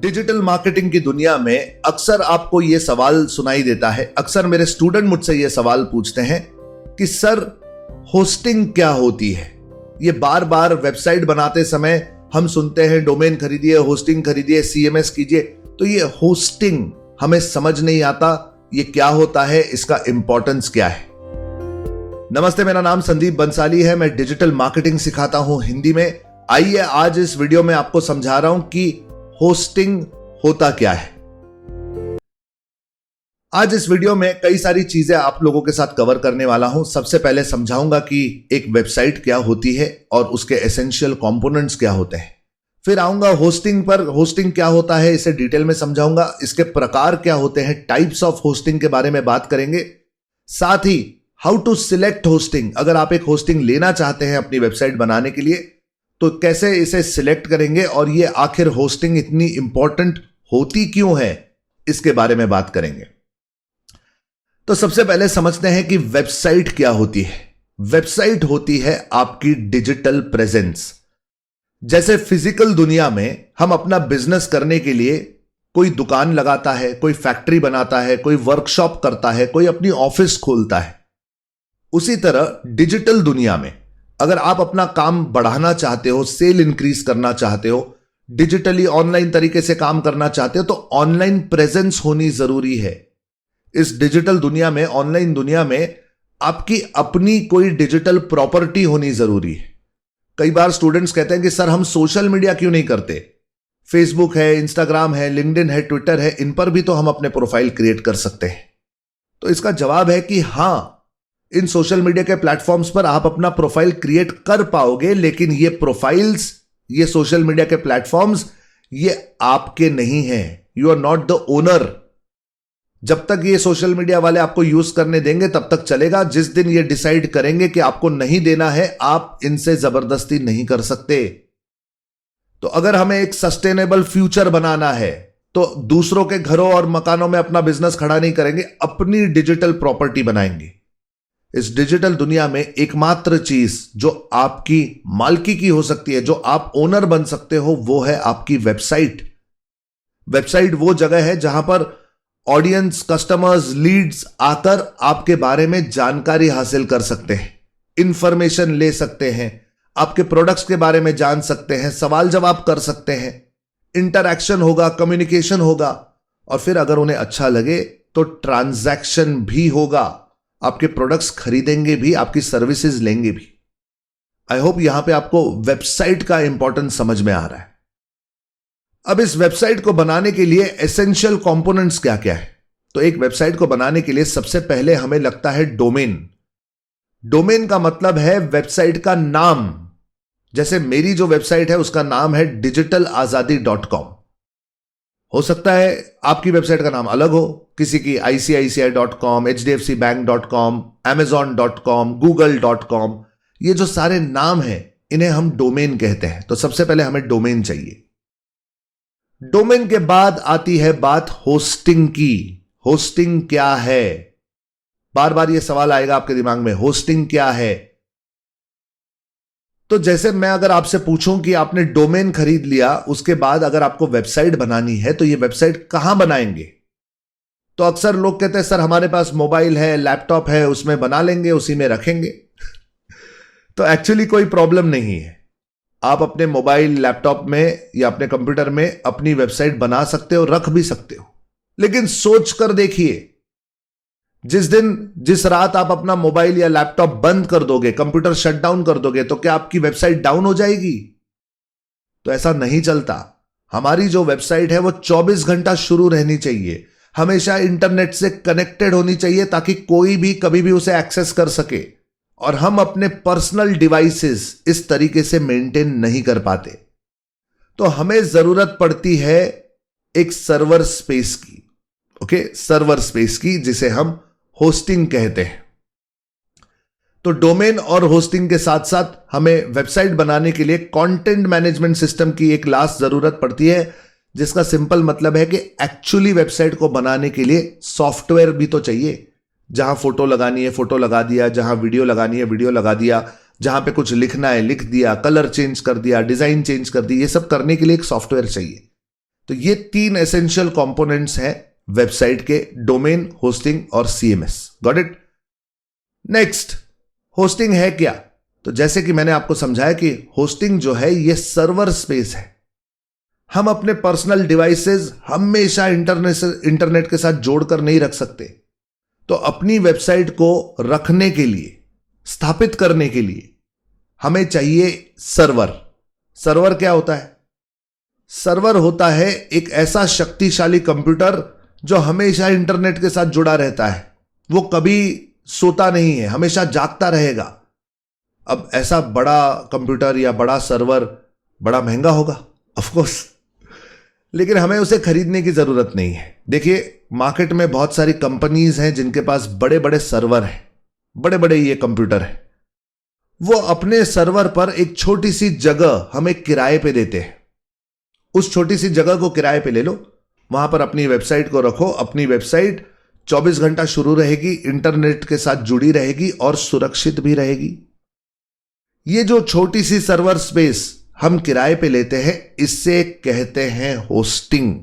Digital marketing की दुनिया में अक्सर आपको यह सवाल सुनाई देता है। अक्सर मेरे स्टूडेंट मुझसे यह सवाल पूछते हैं कि सर होस्टिंग क्या होती है। ये बार बार वेबसाइट बनाते समय हम सुनते हैं डोमेन खरीदिए, होस्टिंग खरीदिए, सीएमएस कीजिए। तो ये होस्टिंग हमें समझ नहीं आता ये क्या होता है, इसका इंपॉर्टेंस क्या है। नमस्ते, मेरा नाम संदीप बंसाली है। मैं डिजिटल मार्केटिंग सिखाता हूं हिंदी में। आइए आज इस वीडियो में आपको समझा रहा हूं कि होस्टिंग होता क्या है। आज इस वीडियो में कई सारी चीजें आप लोगों के साथ कवर करने वाला हूं। सबसे पहले समझाऊंगा कि एक वेबसाइट क्या होती है और उसके एसेंशियल कंपोनेंट्स क्या होते हैं। फिर आऊंगा होस्टिंग पर, होस्टिंग क्या होता है इसे डिटेल में समझाऊंगा। इसके प्रकार क्या होते हैं, टाइप्स ऑफ होस्टिंग के बारे में बात करेंगे। साथ ही हाउ टू सिलेक्ट होस्टिंग, अगर आप एक होस्टिंग लेना चाहते हैं अपनी वेबसाइट बनाने के लिए तो कैसे इसे सिलेक्ट करेंगे और ये आखिर होस्टिंग इतनी इंपॉर्टेंट होती क्यों है, इसके बारे में बात करेंगे। तो सबसे पहले समझते हैं कि वेबसाइट क्या होती है। वेबसाइट होती है आपकी डिजिटल प्रेजेंस। जैसे फिजिकल दुनिया में हम अपना बिजनेस करने के लिए कोई दुकान लगाता है, कोई फैक्ट्री बनाता है, कोई वर्कशॉप करता है, कोई अपनी ऑफिस खोलता है। उसी तरह डिजिटल दुनिया में अगर आप अपना काम बढ़ाना चाहते हो, सेल इंक्रीज करना चाहते हो, डिजिटली ऑनलाइन तरीके से काम करना चाहते हो तो ऑनलाइन प्रेजेंस होनी जरूरी है। इस डिजिटल दुनिया में, ऑनलाइन दुनिया में आपकी अपनी कोई डिजिटल प्रॉपर्टी होनी जरूरी है। कई बार स्टूडेंट्स कहते हैं कि सर हम सोशल मीडिया क्यों नहीं करते, फेसबुक है, इंस्टाग्राम है, लिंक्डइन है, ट्विटर है, इन पर भी तो हम अपने प्रोफाइल क्रिएट कर सकते हैं। तो इसका जवाब है कि हां, इन सोशल मीडिया के प्लेटफॉर्म्स पर आप अपना प्रोफाइल क्रिएट कर पाओगे, लेकिन ये प्रोफाइल्स, ये सोशल मीडिया के प्लेटफॉर्म्स ये आपके नहीं हैं। You are not the owner. जब तक ये सोशल मीडिया वाले आपको यूज करने देंगे तब तक चलेगा। जिस दिन ये डिसाइड करेंगे कि आपको नहीं देना है, आप इनसे जबरदस्ती नहीं कर सकते। तो अगर हमें एक सस्टेनेबल फ्यूचर बनाना है तो दूसरों के घरों और मकानों में अपना बिजनेस खड़ा नहीं करेंगे, अपनी डिजिटल प्रॉपर्टी बनाएंगे। इस डिजिटल दुनिया में एकमात्र चीज जो आपकी मालकी की हो सकती है, जो आप ओनर बन सकते हो, वो है आपकी वेबसाइट। वेबसाइट वो जगह है जहां पर ऑडियंस, कस्टमर्स, लीड्स आकर आपके बारे में जानकारी हासिल कर सकते हैं, इंफॉर्मेशन ले सकते हैं, आपके प्रोडक्ट्स के बारे में जान सकते हैं, सवाल जवाब कर सकते हैं, इंटरैक्शन होगा, कम्युनिकेशन होगा और फिर अगर उन्हें अच्छा लगे तो ट्रांजैक्शन भी होगा। आपके प्रोडक्ट्स खरीदेंगे भी, आपकी सर्विसेज लेंगे भी। आई होप यहां पे आपको वेबसाइट का इंपॉर्टेंस समझ में आ रहा है। अब इस वेबसाइट को बनाने के लिए एसेंशियल कंपोनेंट्स क्या क्या है। तो एक वेबसाइट को बनाने के लिए सबसे पहले हमें लगता है डोमेन। डोमेन का मतलब है वेबसाइट का नाम। जैसे मेरी जो वेबसाइट है उसका नाम है digitalazadi.com। हो सकता है आपकी वेबसाइट का नाम अलग हो, किसी की ICICI.com, HDFCbank.com, Amazon.com, Google.com। ये जो सारे नाम हैं इन्हें हम डोमेन कहते हैं। तो सबसे पहले हमें डोमेन चाहिए। डोमेन के बाद आती है बात होस्टिंग की। होस्टिंग क्या है? बार बार यह सवाल आएगा आपके दिमाग में, होस्टिंग क्या है? तो जैसे मैं अगर आपसे पूछूं कि आपने डोमेन खरीद लिया, उसके बाद अगर आपको वेबसाइट बनानी है तो ये वेबसाइट कहां बनाएंगे? तो अक्सर लोग कहते हैं सर हमारे पास मोबाइल है, लैपटॉप है, उसमें बना लेंगे, उसी में रखेंगे। तो एक्चुअली कोई प्रॉब्लम नहीं है। आप अपने मोबाइल, लैपटॉप में या अपने कंप्यूटर में अपनी वेबसाइट बना सकते हो, रख भी सकते हो। लेकिन सोच कर देखिए, जिस रात आप अपना मोबाइल या लैपटॉप बंद कर दोगे, कंप्यूटर शट डाउन कर दोगे, तो क्या आपकी वेबसाइट डाउन हो जाएगी? तो ऐसा नहीं चलता। हमारी जो वेबसाइट है वो 24 घंटा शुरू रहनी चाहिए, हमेशा इंटरनेट से कनेक्टेड होनी चाहिए ताकि कोई भी कभी भी उसे एक्सेस कर सके। और हम अपने पर्सनल डिवाइसेस इस तरीके से मेंटेन नहीं कर पाते। तो हमें जरूरत पड़ती है एक सर्वर स्पेस की। ओके, सर्वर स्पेस की, जिसे हम होस्टिंग कहते हैं। तो डोमेन और होस्टिंग के साथ साथ हमें वेबसाइट बनाने के लिए कंटेंट मैनेजमेंट सिस्टम की एक लास्ट जरूरत पड़ती है, जिसका सिंपल मतलब है कि एक्चुअली वेबसाइट को बनाने के लिए सॉफ्टवेयर भी तो चाहिए। जहां फोटो लगानी है फोटो लगा दिया, जहां वीडियो लगानी है वीडियो लगा दिया, जहां पे कुछ लिखना है लिख दिया, कलर चेंज कर दिया, डिजाइन चेंज कर दी। ये सब करने के लिए एक सॉफ्टवेयर चाहिए। तो ये 3 एसेंशियल कंपोनेंट्स हैं वेबसाइट के, डोमेन, होस्टिंग और CMS. Got it? Next, hosting है क्या? तो जैसे कि मैंने आपको समझाया कि होस्टिंग जो है ये सर्वर स्पेस है। हम अपने पर्सनल डिवाइसेस हमेशा इंटरनेट के साथ जोड़कर नहीं रख सकते। तो अपनी वेबसाइट को रखने के लिए, स्थापित करने के लिए हमें चाहिए सर्वर। सर्वर क्या होता है? सर्वर होता है एक ऐसा शक्तिशाली कंप्यूटर जो हमेशा इंटरनेट के साथ जुड़ा रहता है। वो कभी सोता नहीं है, हमेशा जागता रहेगा। अब ऐसा बड़ा कंप्यूटर या बड़ा सर्वर बड़ा महंगा होगा ऑफ कोर्स, लेकिन हमें उसे खरीदने की जरूरत नहीं है। देखिए, मार्केट में बहुत सारी कंपनीज हैं जिनके पास बड़े बड़े सर्वर हैं, बड़े बड़े ये कंप्यूटर हैं। वो अपने सर्वर पर एक छोटी सी जगह हमें किराए पे देते हैं। उस छोटी सी जगह को किराए पे ले लो, वहां पर अपनी वेबसाइट को रखो। अपनी वेबसाइट 24 घंटा शुरू रहेगी, इंटरनेट के साथ जुड़ी रहेगी और सुरक्षित भी रहेगी। ये जो छोटी सी सर्वर स्पेस हम किराए पे लेते हैं, इससे कहते हैं होस्टिंग।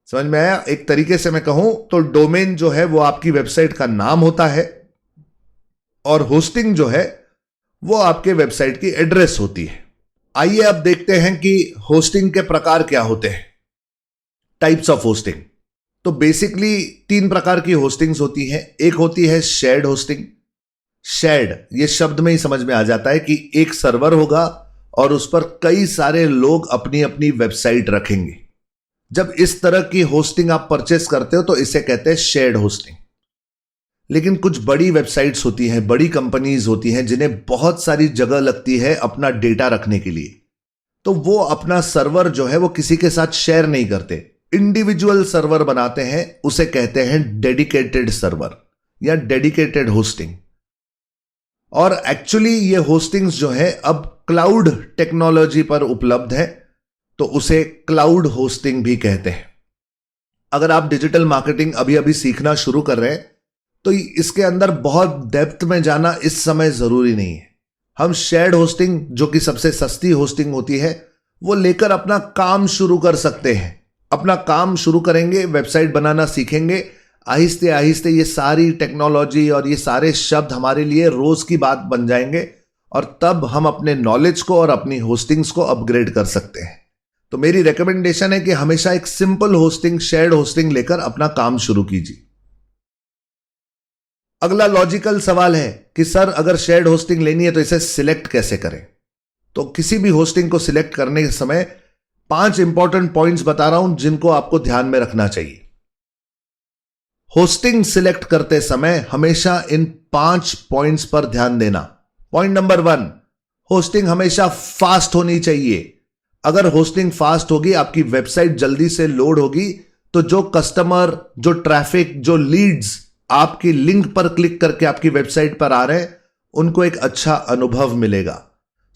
समझ में आया? एक तरीके से मैं कहूं तो डोमेन जो है वो आपकी वेबसाइट का नाम होता है और होस्टिंग जो है वो आपके वेबसाइट की एड्रेस होती है। आइए अब देखते हैं कि होस्टिंग के प्रकार क्या होते हैं, टाइप्स ऑफ होस्टिंग। तो बेसिकली 3 प्रकार की होस्टिंग्स होती हैं। एक होती है शेयर्ड होस्टिंग। शेयर्ड, ये शब्द में ही समझ में आ जाता है कि एक सर्वर होगा और उस पर कई सारे लोग अपनी अपनी वेबसाइट रखेंगे। जब इस तरह की होस्टिंग आप परचेस करते हो तो इसे कहते हैं शेयर्ड होस्टिंग। लेकिन कुछ बड़ी वेबसाइट्स होती हैं, बड़ी कंपनीज होती हैं जिन्हें बहुत सारी जगह लगती है अपना डेटा रखने के लिए, तो वो अपना सर्वर जो है वो किसी के साथ शेयर नहीं करते, इंडिविजुअल सर्वर बनाते हैं। उसे कहते हैं डेडिकेटेड सर्वर या डेडिकेटेड होस्टिंग। और एक्चुअली ये होस्टिंग्स जो है अब क्लाउड टेक्नोलॉजी पर उपलब्ध है, तो उसे क्लाउड होस्टिंग भी कहते हैं। अगर आप डिजिटल मार्केटिंग अभी अभी सीखना शुरू कर रहे हैं तो इसके अंदर बहुत डेप्थ में जाना इस समय जरूरी नहीं है। हम शेयर्ड होस्टिंग, जो कि सबसे सस्ती होस्टिंग होती है, वो लेकर अपना काम शुरू कर सकते हैं। अपना काम शुरू करेंगे, वेबसाइट बनाना सीखेंगे, आहिस्ते आहिस्ते ये सारी टेक्नोलॉजी और ये सारे शब्द हमारे लिए रोज की बात बन जाएंगे और तब हम अपने नॉलेज को और अपनी होस्टिंग्स को अपग्रेड कर सकते हैं। तो मेरी रिकमेंडेशन है कि हमेशा एक सिंपल होस्टिंग, शेयर्ड होस्टिंग लेकर अपना काम शुरू कीजिए। अगला लॉजिकल सवाल है कि सर अगर शेयर्ड होस्टिंग लेनी है तो इसे सिलेक्ट कैसे करें? तो किसी भी होस्टिंग को सिलेक्ट करने के समय 5 इंपॉर्टेंट पॉइंट्स बता रहा हूं जिनको आपको ध्यान में रखना चाहिए। होस्टिंग सिलेक्ट करते समय हमेशा इन 5 पॉइंट्स पर ध्यान देना। पॉइंट नंबर 1, होस्टिंग हमेशा फास्ट होनी चाहिए। अगर होस्टिंग फास्ट होगी, आपकी वेबसाइट जल्दी से लोड होगी, तो जो कस्टमर, जो ट्रैफिक, जो लीड्स आपकी लिंक पर क्लिक करके आपकी वेबसाइट पर आ रहे हैं, उनको एक अच्छा अनुभव मिलेगा।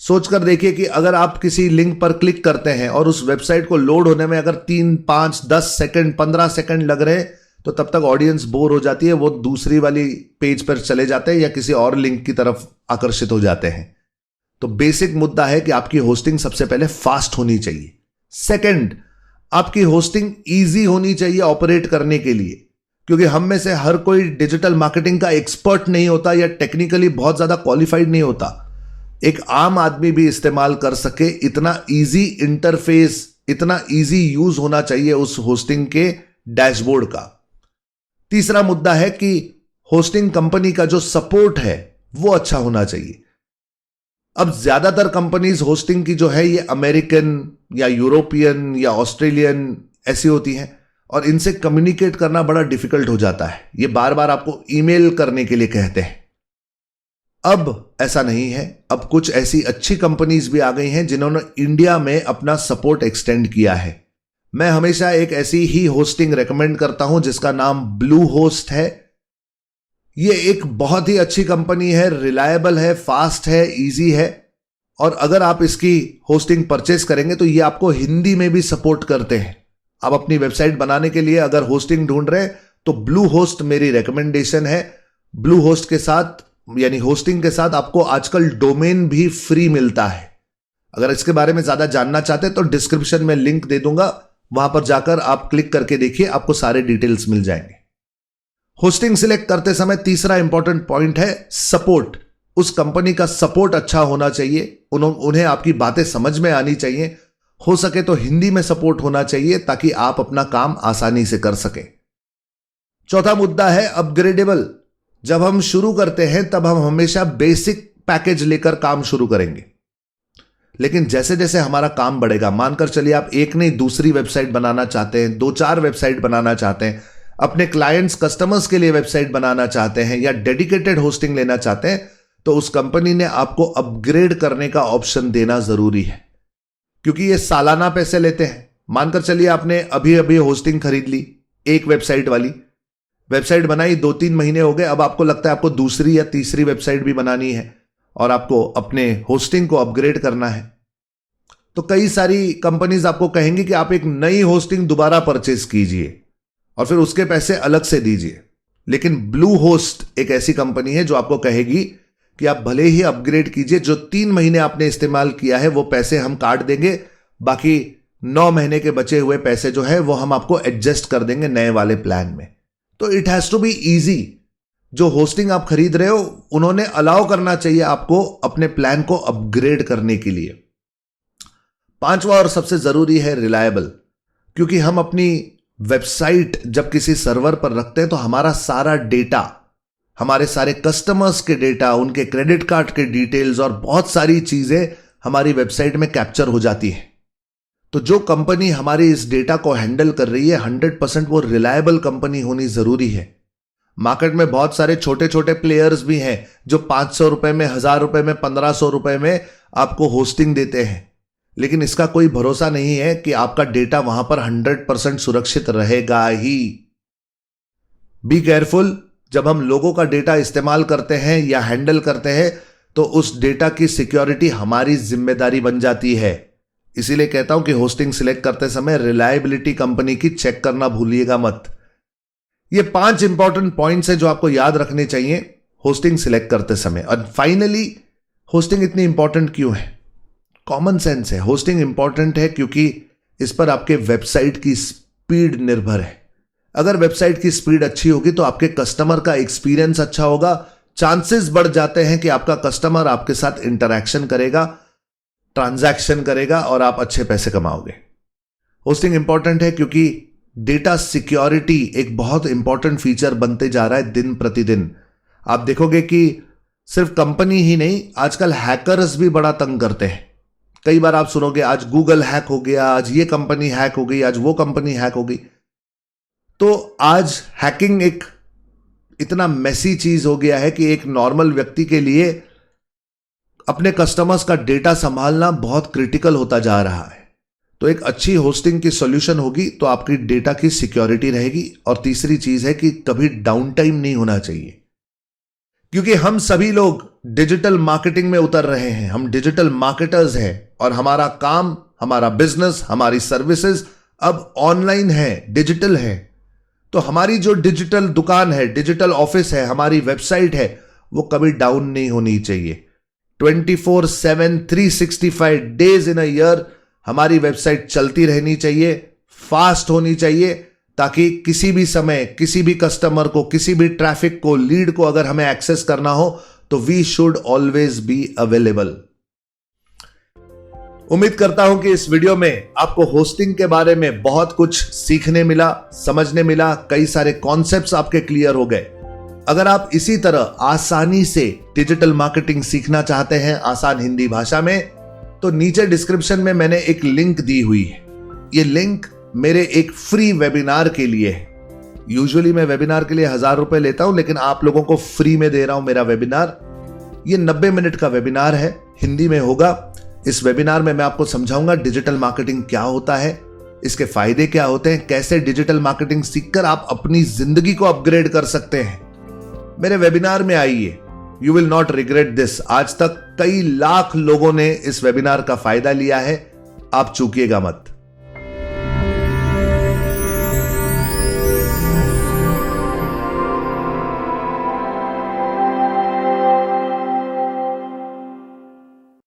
सोचकर देखिए कि अगर आप किसी लिंक पर क्लिक करते हैं और उस वेबसाइट को लोड होने में अगर 3, 5, 10 सेकंड, 15 सेकंड लग रहे हैं, तो तब तक ऑडियंस बोर हो जाती है, वो दूसरी वाली पेज पर चले जाते हैं या किसी और लिंक की तरफ आकर्षित हो जाते हैं। तो बेसिक मुद्दा है कि आपकी होस्टिंग सबसे पहले फास्ट होनी चाहिए। सेकंड, आपकी होस्टिंग इजी होनी चाहिए ऑपरेट करने के लिए, क्योंकि हम में से हर कोई डिजिटल मार्केटिंग का एक्सपर्ट नहीं होता या टेक्निकली बहुत ज्यादा क्वालिफाइड नहीं होता। एक आम आदमी भी इस्तेमाल कर सके इतना इजी इंटरफेस, इतना इजी यूज होना चाहिए उस होस्टिंग के डैशबोर्ड का। तीसरा मुद्दा है कि होस्टिंग कंपनी का जो सपोर्ट है वो अच्छा होना चाहिए। अब ज्यादातर कंपनीज होस्टिंग की जो है ये अमेरिकन या यूरोपियन या ऑस्ट्रेलियन ऐसी होती हैं और इनसे कम्युनिकेट करना बड़ा डिफिकल्ट हो जाता है। ये बार बार आपको ईमेल करने के लिए कहते हैं। अब ऐसा नहीं है, अब कुछ ऐसी अच्छी कंपनीज भी आ गई हैं जिन्होंने इंडिया में अपना सपोर्ट एक्सटेंड किया है। मैं हमेशा एक ऐसी ही होस्टिंग रेकमेंड करता हूं जिसका नाम ब्लू होस्ट है। ये एक बहुत ही अच्छी कंपनी है, रिलायबल है, फास्ट है, इजी है, और अगर आप इसकी होस्टिंग परचेस करेंगे तो ये आपको हिंदी में भी सपोर्ट करते हैं। आप अपनी वेबसाइट बनाने के लिए अगर होस्टिंग ढूंढ रहे हैं तो ब्लू होस्ट मेरी रिकमेंडेशन है। ब्लू होस्ट के साथ यानी होस्टिंग के साथ आपको आजकल डोमेन भी फ्री मिलता है। अगर इसके बारे में ज्यादा जानना चाहते हैं तो डिस्क्रिप्शन में लिंक दे दूंगा, वहां पर जाकर आप क्लिक करके देखिए, आपको सारे डिटेल्स मिल जाएंगे। होस्टिंग सिलेक्ट करते समय तीसरा इंपॉर्टेंट पॉइंट है सपोर्ट। उस कंपनी का सपोर्ट अच्छा होना चाहिए, उन्हें आपकी बातें समझ में आनी चाहिए, हो सके तो हिंदी में सपोर्ट होना चाहिए ताकि आप अपना काम आसानी से कर सकें। चौथा मुद्दा है अपग्रेडेबल। जब हम शुरू करते हैं तब हम हमेशा बेसिक पैकेज लेकर काम शुरू करेंगे, लेकिन जैसे जैसे हमारा काम बढ़ेगा, मानकर चलिए आप एक नहीं दूसरी वेबसाइट बनाना चाहते हैं, 2-4 वेबसाइट बनाना चाहते हैं, अपने क्लाइंट्स कस्टमर्स के लिए वेबसाइट बनाना चाहते हैं या डेडिकेटेड होस्टिंग लेना चाहते हैं, तो उस कंपनी ने आपको अपग्रेड करने का ऑप्शन देना जरूरी है, क्योंकि ये सालाना पैसे लेते हैं। मानकर चलिए आपने अभी अभी होस्टिंग खरीद ली, एक वेबसाइट वाली वेबसाइट बनाई, 2-3 महीने हो गए, अब आपको लगता है आपको दूसरी या तीसरी वेबसाइट भी बनानी है और आपको अपने होस्टिंग को अपग्रेड करना है। तो कई सारी कंपनीज आपको कहेंगी कि आप एक नई होस्टिंग दोबारा परचेज कीजिए और फिर उसके पैसे अलग से दीजिए। लेकिन ब्लू होस्ट एक ऐसी कंपनी है जो आपको कहेगी कि आप भले ही अपग्रेड कीजिए, जो 3 महीने आपने इस्तेमाल किया है वो पैसे हम काट देंगे, बाकी 9 महीने के बचे हुए पैसे जो है वो हम आपको एडजस्ट कर देंगे नए वाले प्लान में। तो it has to be easy. जो होस्टिंग आप खरीद रहे हो उन्होंने अलाउ करना चाहिए आपको अपने प्लान को अपग्रेड करने के लिए। 5वां और सबसे जरूरी है रिलायबल, क्योंकि हम अपनी वेबसाइट जब किसी सर्वर पर रखते हैं तो हमारा सारा डेटा, हमारे सारे कस्टमर्स के डेटा, उनके क्रेडिट कार्ड के डिटेल्स और बहुत सारी चीजें हमारी वेबसाइट में कैप्चर हो जाती है। तो जो कंपनी हमारी इस डेटा को हैंडल कर रही है 100% वो रिलायबल कंपनी होनी जरूरी है। मार्केट में बहुत सारे छोटे छोटे प्लेयर्स भी हैं जो 500 रुपए में, 1000 रुपए में, 1500 रुपए में आपको होस्टिंग देते हैं, लेकिन इसका कोई भरोसा नहीं है कि आपका डेटा वहां पर 100% सुरक्षित रहेगा ही। Be careful. जब हम लोगों का डेटा इस्तेमाल करते हैं या हैंडल करते हैं तो उस डेटा की सिक्योरिटी हमारी जिम्मेदारी बन जाती है। इसीलिए कहता हूं कि होस्टिंग सिलेक्ट करते समय रिलायबिलिटी कंपनी की चेक करना भूलिएगा मत। ये 5 इंपॉर्टेंट पॉइंट्स हैं जो आपको याद रखने चाहिए होस्टिंग सिलेक्ट करते समय। और फाइनली, होस्टिंग इतनी इंपॉर्टेंट क्यों है? कॉमन सेंस है। होस्टिंग इंपॉर्टेंट है क्योंकि इस पर आपके वेबसाइट की स्पीड निर्भर है। अगर वेबसाइट की स्पीड अच्छी होगी तो आपके कस्टमर का एक्सपीरियंस अच्छा होगा, चांसेस बढ़ जाते हैं कि आपका कस्टमर आपके साथ इंटरैक्शन करेगा, ट्रांजैक्शन करेगा और आप अच्छे पैसे कमाओगे। होस्टिंग इंपॉर्टेंट है क्योंकि डेटा सिक्योरिटी एक बहुत इंपॉर्टेंट फीचर बनते जा रहा है दिन प्रतिदिन। आप देखोगे कि सिर्फ कंपनी ही नहीं, आजकल हैकर्स भी बड़ा तंग करते हैं। कई बार आप सुनोगे आज गूगल हैक हो गया, आज ये कंपनी हैक हो गई, आज वो कंपनी हैक हो गई। तो आज हैकिंग एक इतना मैसी चीज हो गया है कि एक नॉर्मल व्यक्ति के लिए अपने कस्टमर्स का डेटा संभालना बहुत क्रिटिकल होता जा रहा है। तो एक अच्छी होस्टिंग की सॉल्यूशन होगी तो आपकी डेटा की सिक्योरिटी रहेगी। और तीसरी चीज है कि कभी डाउन टाइम नहीं होना चाहिए, क्योंकि हम सभी लोग डिजिटल मार्केटिंग में उतर रहे हैं। हम डिजिटल मार्केटर्स हैं और हमारा काम, हमारा बिजनेस, हमारी सर्विसेज अब ऑनलाइन है, डिजिटल है। तो हमारी जो डिजिटल दुकान है, डिजिटल ऑफिस है, हमारी वेबसाइट है, वो कभी डाउन नहीं होनी चाहिए। 24/7 365 डेज इन अ ईयर हमारी वेबसाइट चलती रहनी चाहिए, फास्ट होनी चाहिए, ताकि किसी भी समय, किसी भी कस्टमर को, किसी भी ट्रैफिक को, लीड को अगर हमें एक्सेस करना हो तो we should always be available. उम्मीद करता हूं कि इस वीडियो में आपको होस्टिंग के बारे में बहुत कुछ सीखने मिला, समझने मिला, कई सारे कॉन्सेप्ट्स आपके क्लियर हो गए। अगर आप इसी तरह आसानी से डिजिटल मार्केटिंग सीखना चाहते हैं आसान हिंदी भाषा में, तो नीचे डिस्क्रिप्शन में मैंने एक लिंक दी हुई है। ये लिंक मेरे एक फ्री वेबिनार के लिए है। यूजुअली मैं वेबिनार के लिए 1000 रुपए लेता हूं, लेकिन आप लोगों को फ्री में दे रहा हूं मेरा वेबिनार। ये 90 मिनट का वेबिनार है, हिंदी में होगा। इस वेबिनार में मैं आपको समझाऊंगा डिजिटल मार्केटिंग क्या होता है, इसके फायदे क्या होते हैं, कैसे डिजिटल मार्केटिंग सीखकर आप अपनी जिंदगी को अपग्रेड कर सकते हैं। मेरे वेबिनार में आइए, you will not regret this. आज तक कई लाख लोगों ने इस वेबिनार का फायदा लिया है, आप चूकिएगा मत।